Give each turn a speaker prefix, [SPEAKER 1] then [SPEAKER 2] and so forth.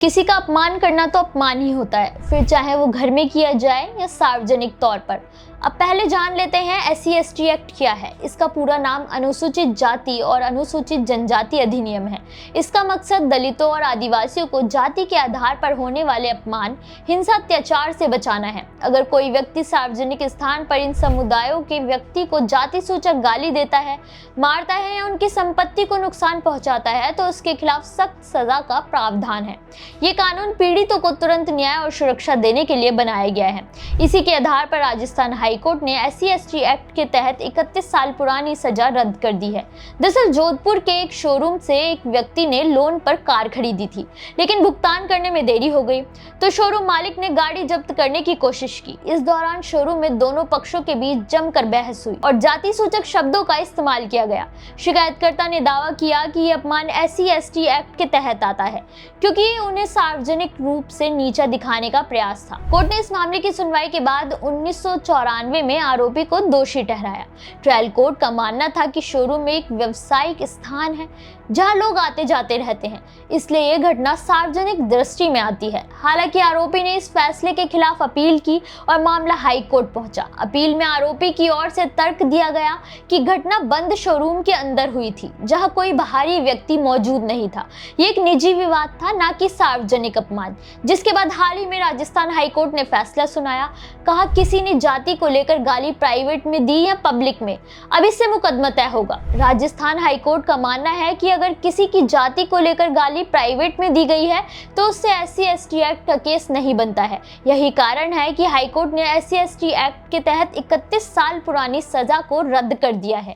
[SPEAKER 1] किसी का अपमान करना तो अपमान ही होता है, फिर चाहे वो घर में किया जाए या सार्वजनिक तौर पर। अब पहले जान लेते हैं SC/ST एक्ट क्या है। इसका पूरा नाम अनुसूचित जाति और अनुसूचित जनजाति अधिनियम है। इसका मकसद दलितों और आदिवासियों को जाति के आधार पर होने वाले अपमान, हिंसा, अत्याचार से बचाना है। अगर कोई व्यक्ति सार्वजनिक स्थान पर इन समुदायों के व्यक्ति को जाति सूचक गाली देता है, मारता है या उनकी संपत्ति को नुकसान पहुंचाता है तो उसके खिलाफ सख्त सजा का प्रावधान है। ये कानून पीड़ितों को तुरंत न्याय और सुरक्षा देने के लिए बनाया गया है। इसी के आधार पर राजस्थान हाईकोर्ट ने SC/ST एक्ट के तहत 31 साल पुरानी सजा रद्द कर दी है। दरअसल जोधपुर के एक शोरूम से एक व्यक्ति ने लोन पर कार खरीदी थी, लेकिन भुगतान करने में देरी हो गई तो शोरूम मालिक ने गाड़ी जब्त करने की कोशिश की। इस दौरान शोरूम में दोनों पक्षों के बीच जमकर बहस हुई और जाति सूचक शब्दों का इस्तेमाल किया गया। शिकायतकर्ता ने दावा किया कि ये अपमान SC/ST एक्ट के तहत आता है, क्योंकि उन्हें सार्वजनिक रूप से नीचा दिखाने का प्रयास था। कोर्ट ने इस मामले की सुनवाई के बाद 1994 में आरोपी को दोषी ठहराया। ट्रायल कोर्ट का मानना था कि शोरूम एक व्यावसायिक स्थान है जहां लोग आते जाते रहते हैं, इसलिए यह घटना सार्वजनिक दृष्टि में आती है। हालांकि आरोपी ने इस फैसले के खिलाफ अपील की और मामला हाई कोर्ट पहुंचा। अपील में आरोपी की ओर से तर्क दिया गया कि घटना बंद शोरूम के अंदर हुई थी, जहां कोई बाहरी व्यक्ति मौजूद नहीं था। ये एक निजी विवाद था, ना कि सार्वजनिक अपमान। जिसके बाद हाल ही में राजस्थान हाईकोर्ट ने फैसला सुनाया। कहा किसी ने जाति को लेकर गाली प्राइवेट में दी या पब्लिक में, अब इससे मुकदमा तय होगा। राजस्थान हाईकोर्ट का मानना है कि अगर किसी की जाति को लेकर गाली प्राइवेट में दी गई है तो उससे SC/ST एक्ट का केस नहीं बनता है। यही कारण है कि हाईकोर्ट ने SC/ST एक्ट के तहत 31 साल पुरानी सजा को रद्द कर दिया है।